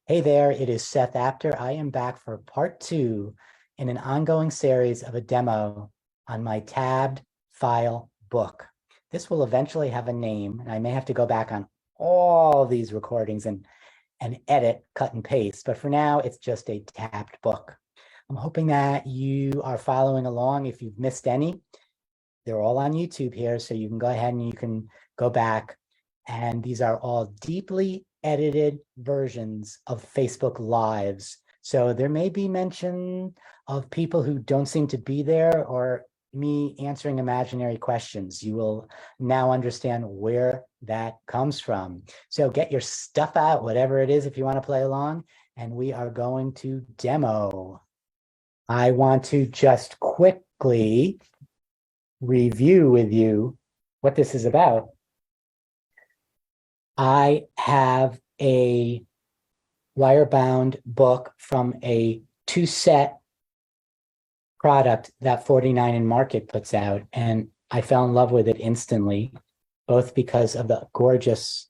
Hey there, it is Seth Apter. I am back for part two in an ongoing series of a demo on my tabbed file book. This will eventually have a name, and I may have to go back on all these recordings and edit, cut, and paste. But for now, it's just a tabbed book. I'm hoping that you are following along. If you've missed any, they're all on YouTube here, so you can go ahead and you can go back. And these are all deeply edited versions of Facebook Lives. So there may be mention of people who don't seem to be there or me answering imaginary questions. You will now understand where that comes from. So get your stuff out, whatever it is, if you want to play along, and we are going to demo. I want to just quickly review with you what this is about. I have a wire-bound book from a two-set product that 49 in Market puts out, and I fell in love with it instantly, both because of the gorgeous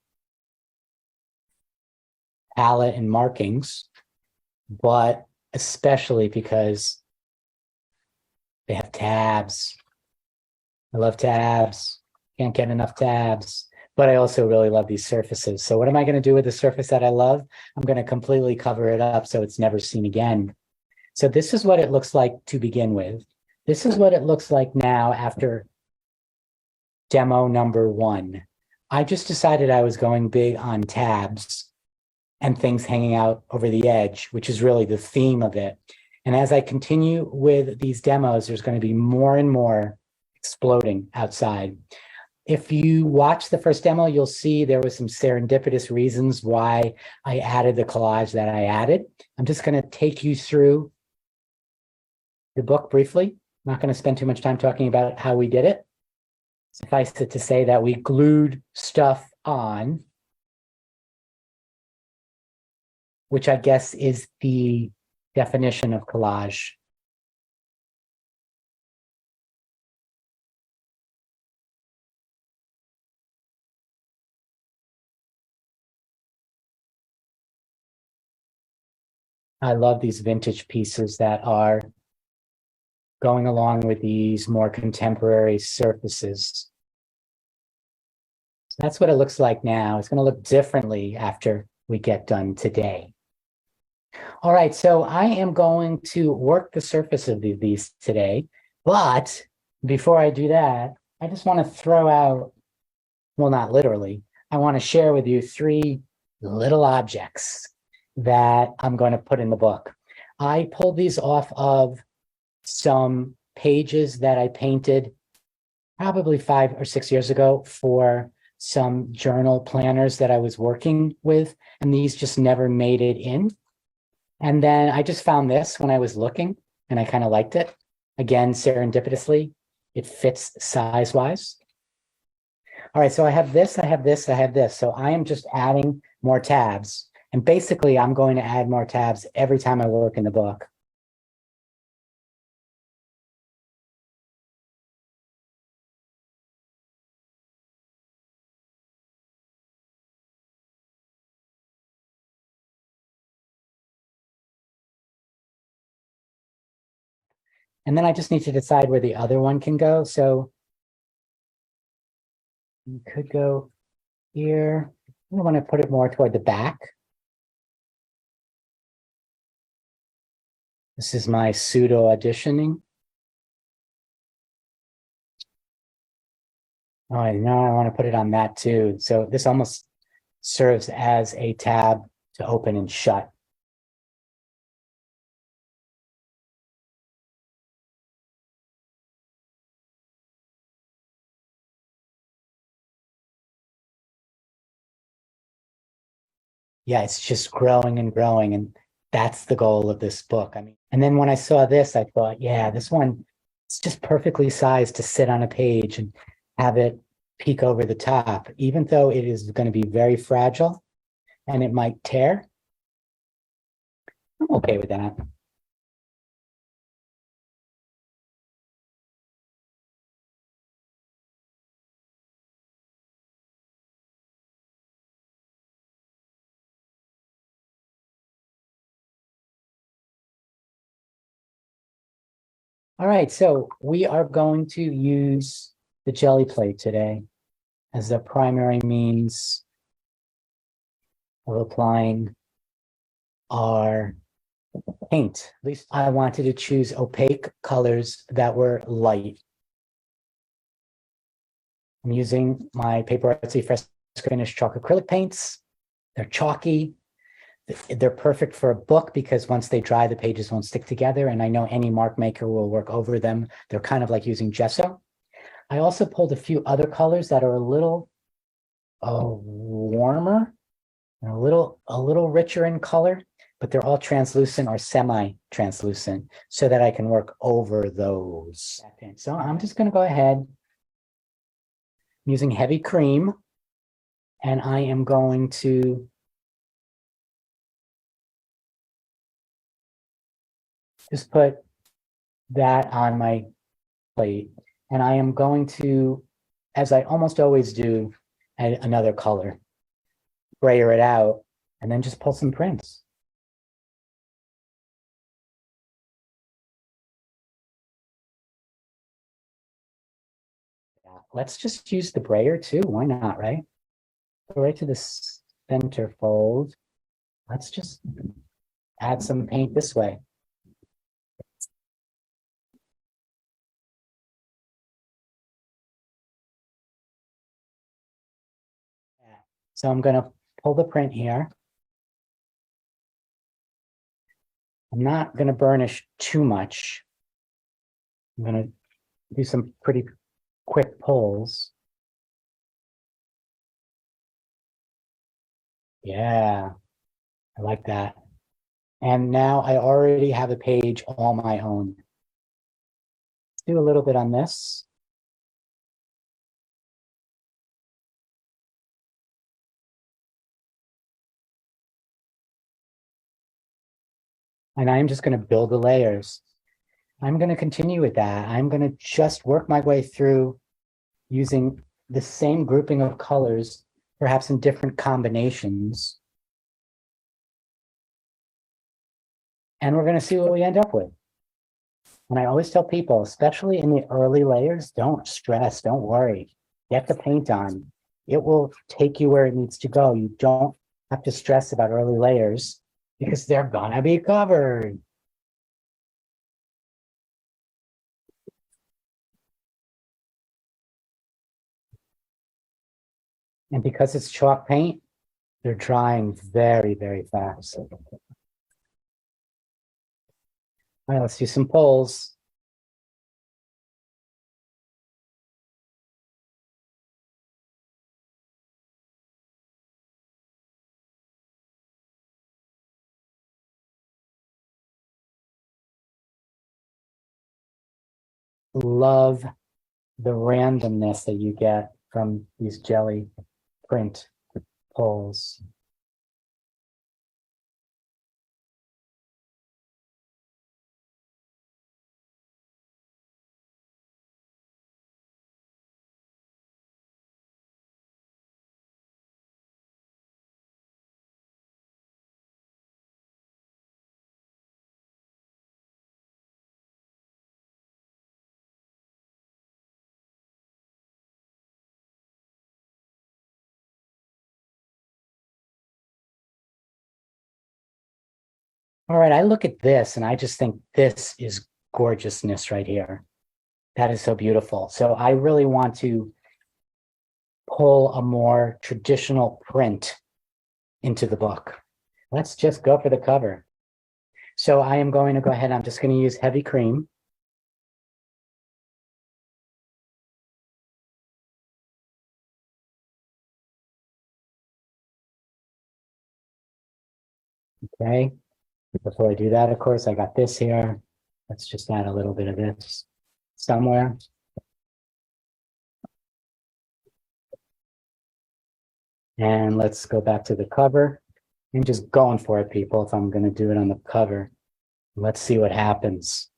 palette and markings, but especially because they have tabs. I love tabs. Can't get enough tabs. But I also really love these surfaces. So what am I going to do with the surface that I love? I'm going to completely cover it up so it's never seen again. So this is what it looks like to begin with. This is what it looks like now after demo number one. I just decided I was going big on tabs and things hanging out over the edge, which is really the theme of it. And as I continue with these demos, there's going to be more and more exploding outside. If you watch the first demo, you'll see there was some serendipitous reasons why I added the collage that I added. I'm just going to take you through the book briefly. I'm not going to spend too much time talking about how we did it. Suffice it to say that we glued stuff on, which I guess is the definition of collage. I love these vintage pieces that are going along with these more contemporary surfaces. So that's what it looks like now. It's going to look differently after we get done today. All right, so I am going to work the surface of these today, but before I do that, I just want to throw out, well, not literally, I want to share with you three little objects that I'm going to put in the book. I pulled these off of some pages that I painted probably 5 or 6 years ago for some journal planners that I was working with, and these just never made it in. And then I just found this when I was looking, and I kind of liked it. Again, serendipitously, it fits size-wise. All right, so I have this, I have this, I have this. So I am just adding more tabs. And basically, I'm going to add more tabs every time I work in the book. And then I just need to decide where the other one can go. So you could go here. I want to put it more toward the back. This is my pseudo auditioning. Oh, I know I want to put it on that too. So this almost serves as a tab to open and shut. Yeah, it's just growing and growing. And that's the goal of this book. I mean, and then when I saw this, I thought, yeah, this one, it's just perfectly sized to sit on a page and have it peek over the top, even though it is going to be very fragile and it might tear. I'm okay with that. All right, so we are going to use the jelly plate today as the primary means of applying our paint. At least I wanted to choose opaque colors that were light. I'm using my Paper Artsy Fresco Finish chalk acrylic paints. They're chalky. They're perfect for a book because once they dry, the pages won't stick together. And I know any mark maker will work over them. They're kind of like using gesso. I also pulled a few other colors that are a little warmer and a little richer in color, but they're all translucent or semi-translucent so that I can work over those. So I'm just going to go ahead. I'm using heavy cream, and I am going to just put that on my plate. And I am going to, as I almost always do, add another color, brayer it out, and then just pull some prints. Let's just use the brayer too. Why not, right? Go right to the center fold. Let's just add some paint this way. So I'm going to pull the print here. I'm not going to burnish too much. I'm going to do some pretty quick pulls. Yeah, I like that. And now I already have a page all my own. Let's do a little bit on this. And I'm just going to build the layers. I'm going to continue with that. I'm going to just work my way through using the same grouping of colors, perhaps in different combinations. And we're going to see what we end up with. And I always tell people, especially in the early layers, don't stress, don't worry. Get the paint on. It will take you where it needs to go. You don't have to stress about early layers because they're gonna be covered. And because it's chalk paint, they're drying very, very fast. All right, let's do some pulls. Love the randomness that you get from these jelly print pulls. All right, I look at this and I just think this is gorgeousness right here. That is so beautiful. So I really want to pull a more traditional print into the book. Let's just go for the cover. So I am going to go ahead. I'm just going to use heavy cream. Okay. Before I do that, of course, I got this here. Let's just add a little bit of this somewhere. And let's go back to the cover. I'm just going for it, people, if I'm going to do it on the cover. Let's see what happens.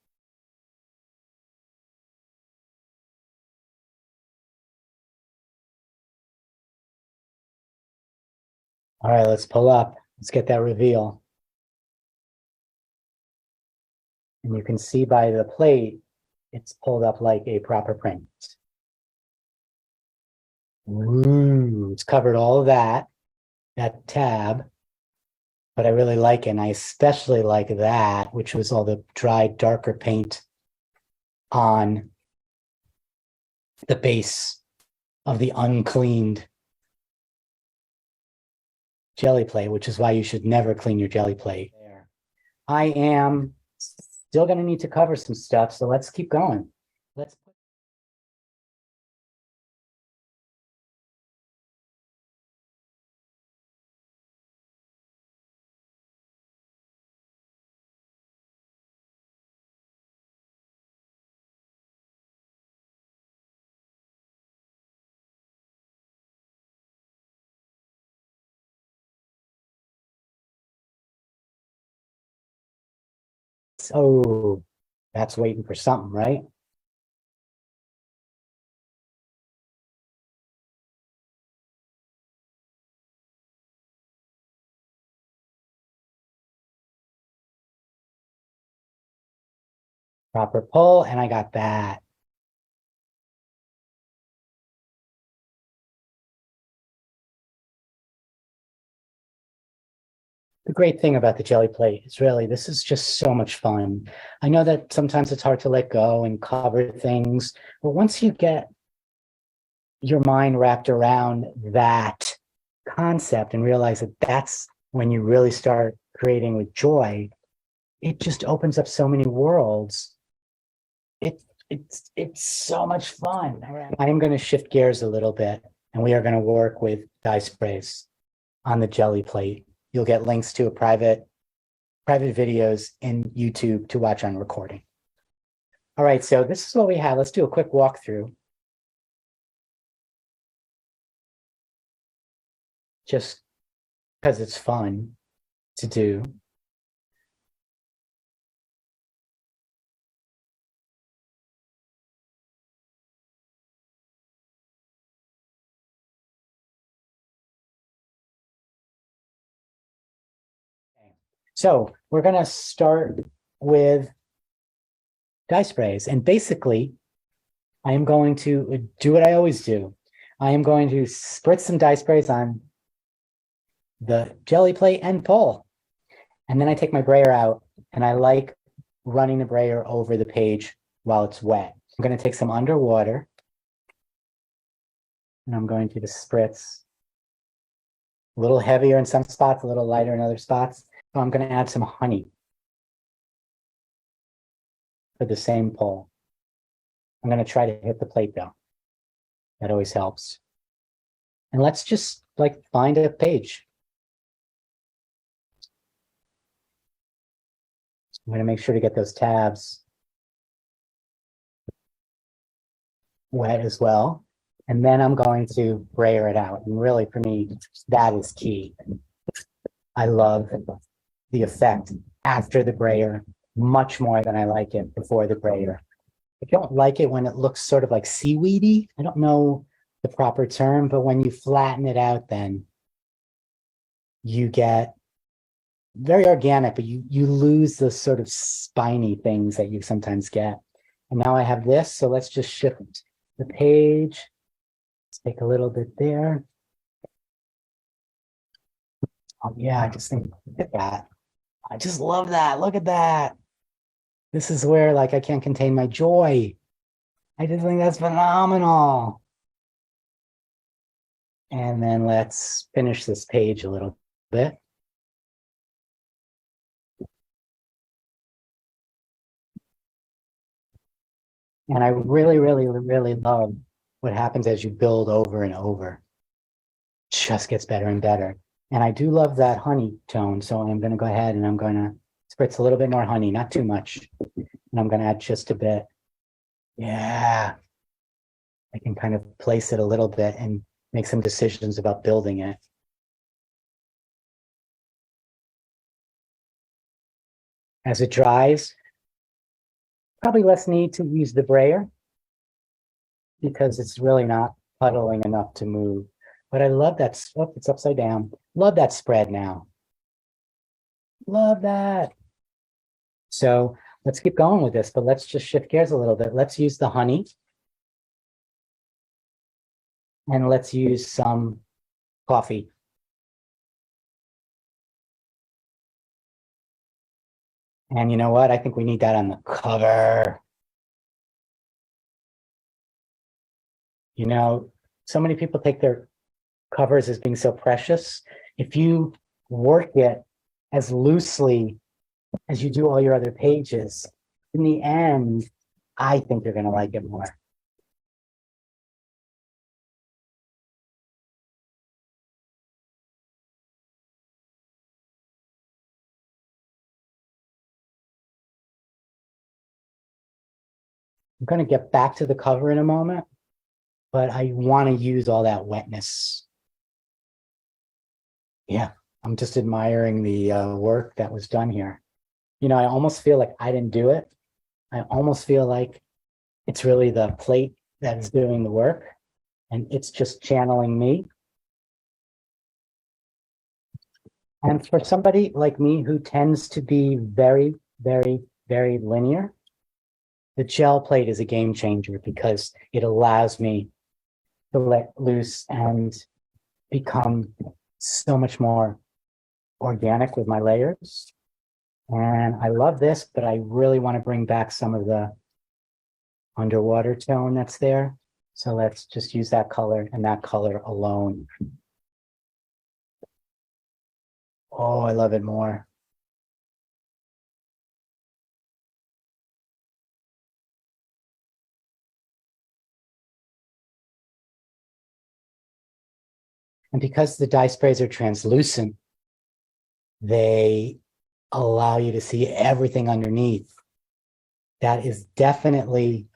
All right, let's pull up. Let's get that reveal. And you can see by the plate it's pulled up like a proper print. Ooh, it's covered all of that tab, but I really like it. And I especially like that, which was all the dried, darker paint on the base of the uncleaned jelly plate, which is why you should never clean your jelly plate. I am still going to need to cover some stuff, so let's keep going. Let's put oh, that's waiting for something, right? Proper pull, and I got that. The great thing about the jelly plate is really, this is just so much fun. I know that sometimes it's hard to let go and cover things, but once you get your mind wrapped around that concept and realize that that's when you really start creating with joy, it just opens up so many worlds. It's so much fun. I am going to shift gears a little bit, and we are going to work with dye sprays on the jelly plate. You'll get links to private videos in YouTube to watch on recording. All right, so this is what we have. Let's do a quick walkthrough. Just because it's fun to do. So we're going to start with dye sprays. And basically, I am going to do what I always do. I am going to spritz some dye sprays on the jelly plate and pull. And then I take my brayer out, and I like running the brayer over the page while it's wet. I'm going to take some underwater, and I'm going to just spritz a little heavier in some spots, a little lighter in other spots. So I'm going to add some honey for the same pull. I'm going to try to hit the plate though. That always helps. And let's just like find a page. I'm going to make sure to get those tabs wet as well. And then I'm going to brayer it out. And really, for me, that is key. I love the effect after the brayer much more than I like it before the brayer. I don't like it when it looks sort of like seaweedy. I don't know the proper term, but when you flatten it out, then you get very organic, but you lose the sort of spiny things that you sometimes get. And now I have this, so let's just shift the page. Let's take a little bit there. Oh yeah, I just think, look at that. I just love that. Look at that. This is where like I can't contain my joy. I just think that's phenomenal. And then let's finish this page a little bit. And I really, really, really love what happens as you build over and over. It just gets better and better. And I do love that honey tone. So I'm going to go ahead and I'm going to spritz a little bit more honey, not too much. And I'm going to add just a bit. Yeah. I can kind of place it a little bit and make some decisions about building it. As it dries, probably less need to use the brayer because it's really not puddling enough to move. But I love that. Oh, it's upside down. Love that spread now. Love that. So let's keep going with this, but let's just shift gears a little bit. Let's use the honey. And let's use some coffee. And you know what? I think we need that on the cover. You know, so many people take their covers as being so precious. If you work it as loosely as you do all your other pages, in the end, I think you're going to like it more. I'm going to get back to the cover in a moment, but I want to use all that wetness. Yeah, I'm just admiring the work that was done here. You know, I almost feel like I didn't do it. I almost feel like it's really the plate that is doing the work, and it's just channeling me. And for somebody like me who tends to be very, very, very linear, the gel plate is a game changer because it allows me to let loose and become so much more organic with my layers. And I love this, but I really want to bring back some of the underwater tone that's there. So let's just use that color and that color alone. Oh, I love it more. And because the dye sprays are translucent, they allow you to see everything underneath. That is definitely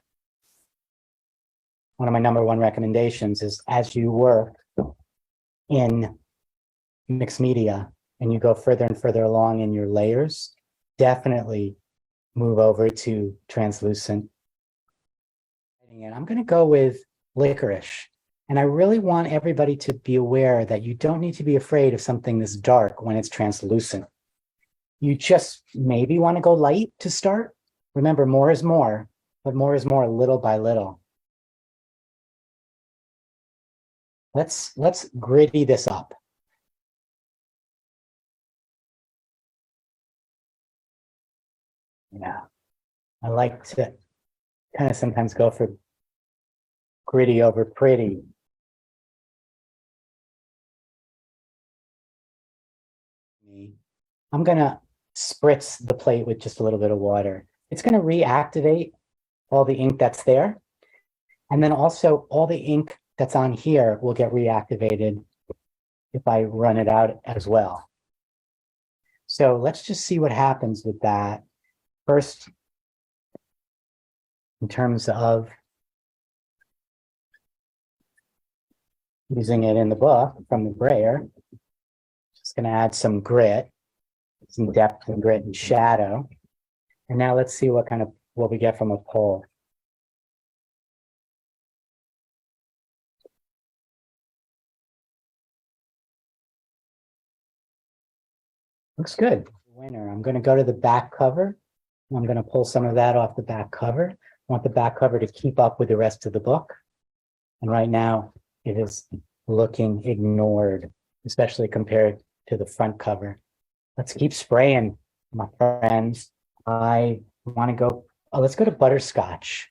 one of my number one recommendations is as you work in mixed media and you go further and further along in your layers, definitely move over to translucent. And I'm going to go with licorice. And I really want everybody to be aware that you don't need to be afraid of something this dark when it's translucent. You just maybe want to go light to start. Remember, more is more, but more is more little by little. Let's gritty this up. Yeah, I like to kind of sometimes go for gritty over pretty. I'm gonna spritz the plate with just a little bit of water. It's gonna reactivate all the ink that's there. And then also all the ink that's on here will get reactivated if I run it out as well. So let's just see what happens with that. First, in terms of using it in the book from the brayer, just going to add some grit, some depth and grit and shadow. And now let's see what we get from a pole. Looks good. Winner. I'm going to go to the back cover. I'm going to pull some of that off the back cover. I want the back cover to keep up with the rest of the book. And right now it is looking ignored, especially compared to the front cover. Let's keep spraying, my friends. I want to go, let's go to butterscotch.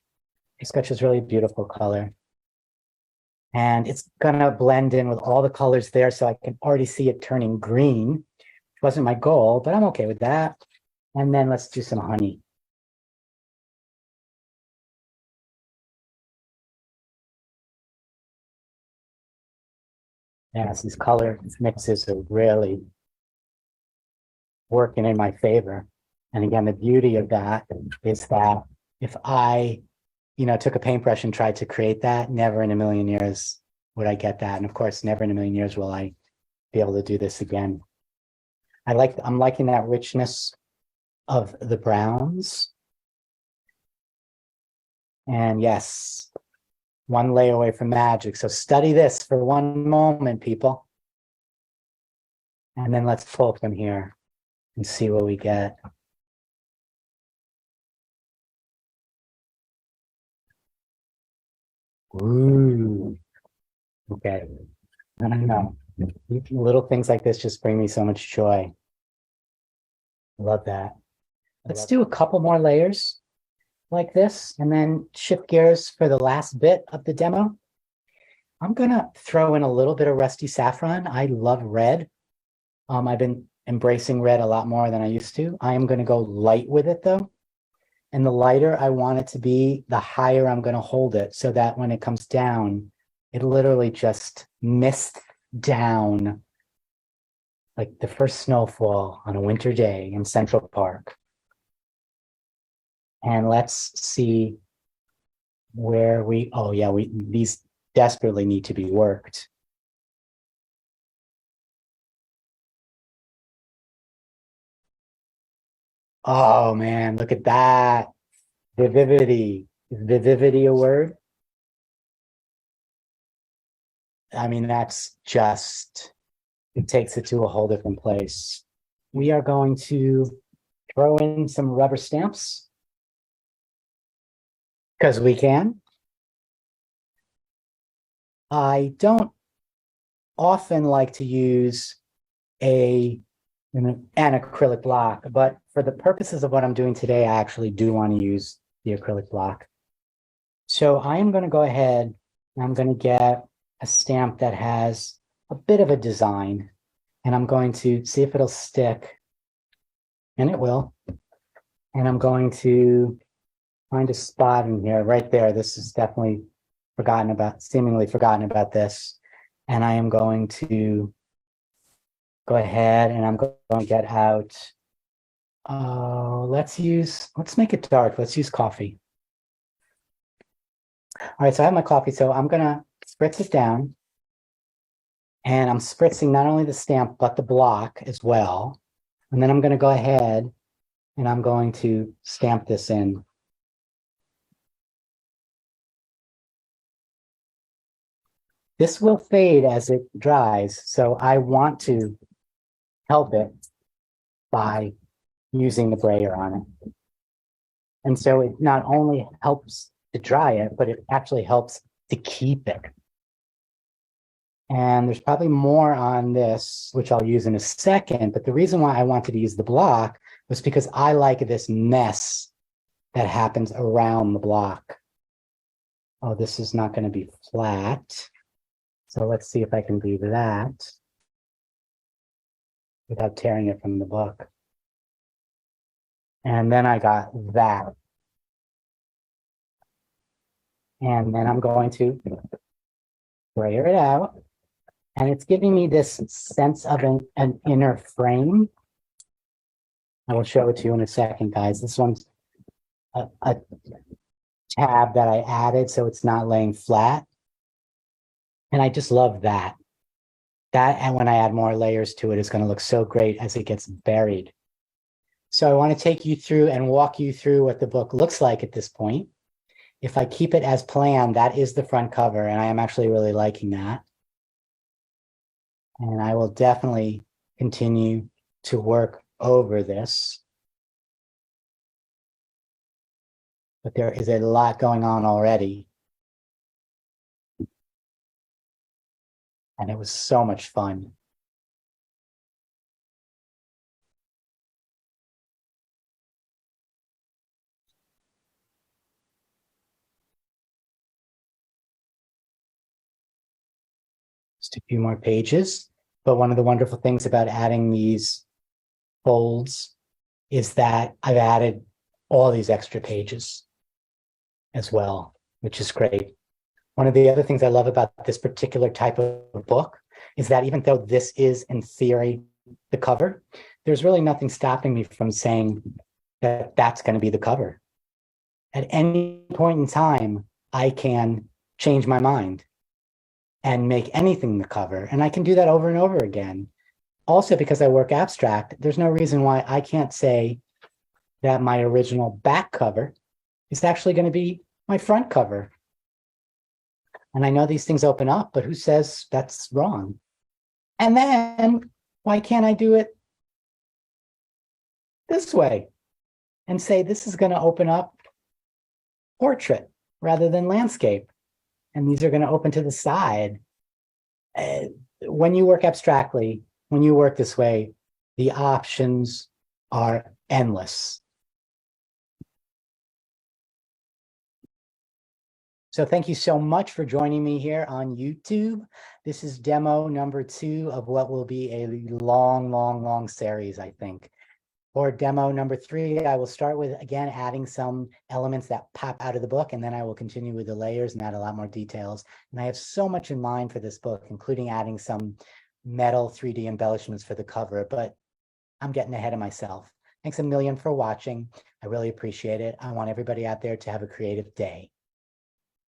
Butterscotch is really a beautiful color. And it's gonna blend in with all the colors there, so I can already see it turning green, which wasn't my goal, but I'm okay with that. And then let's do some honey. Yes, these color mixes are really working in my favor. And again, the beauty of that is that if I, took a paintbrush and tried to create that, never in a million years would I get that. And of course, never in a million years will I be able to do this again. I'm liking that richness of the browns. And yes, one lay away from magic. So study this for one moment, people. And then let's pull from here and see what we get. Ooh, okay. I don't know. Little things like this just bring me so much joy. I love that. Let's do a couple more layers like this and then shift gears for the last bit of the demo. I'm gonna throw in a little bit of rusty saffron. I love red. I've been embracing red a lot more than I used to. I am gonna go light with it though. And the lighter I want it to be, the higher I'm gonna hold it so that when it comes down, it literally just mists down like the first snowfall on a winter day in Central Park. And let's see where oh yeah, these desperately need to be worked. Oh man, look at that. Vivivity. Is vivivity a word? I mean, that's just, it takes it to a whole different place. We are going to throw in some rubber stamps because we can. I don't often like to use an acrylic block, but for the purposes of what I'm doing today, I actually do want to use the acrylic block. So I am going to go ahead and I'm going to get a stamp that has a bit of a design, and I'm going to see if it'll stick, and it will. And I'm going to find a spot in here right there. This is definitely seemingly forgotten about this. And I am going to go ahead and I'm going to get out. Let's make it dark. Let's use coffee. All right, so I have my coffee. So I'm going to spritz it down. And I'm spritzing not only the stamp, but the block as well. And then I'm going to go ahead and I'm going to stamp this in. This will fade as it dries. So I want to help it by using the brayer on it. And so it not only helps to dry it, but it actually helps to keep it. And there's probably more on this, which I'll use in a second. But the reason why I wanted to use the block was because I like this mess that happens around the block. Oh, this is not going to be flat. So let's see if I can do that without tearing it from the book. And then I got that. And then I'm going to brayer it out. And it's giving me this sense of an inner frame. I will show it to you in a second, guys. This one's a tab that I added so it's not laying flat. And I just love that. And when I add more layers to it, it's going to look so great as it gets buried. So I want to take you through and walk you through what the book looks like at this point. If I keep it as planned, that is the front cover, and I am actually really liking that. And I will definitely continue to work over this. But there is a lot going on already. And it was so much fun. Just a few more pages. But one of the wonderful things about adding these folds is that I've added all these extra pages as well, which is great. One of the other things I love about this particular type of book is that even though this is, in theory, the cover, there's really nothing stopping me from saying that that's going to be the cover. At any point in time, I can change my mind and make anything the cover. And I can do that over and over again. Also, because I work abstract, there's no reason why I can't say that my original back cover is actually going to be my front cover. And I know these things open up, but who says that's wrong? And then why can't I do it this way and say this is going to open up portrait rather than landscape? and these are going to open to the side. When you work abstractly, when you work this way, the options are endless. So thank you so much for joining me here on YouTube. This is demo number 2 of what will be a long series, I think. For demo number 3, I will start with, again, adding some elements that pop out of the book, and then I will continue with the layers and add a lot more details. And I have so much in mind for this book, including adding some metal 3D embellishments for the cover, but I'm getting ahead of myself. Thanks a million for watching. I really appreciate it. I want everybody out there to have a creative day.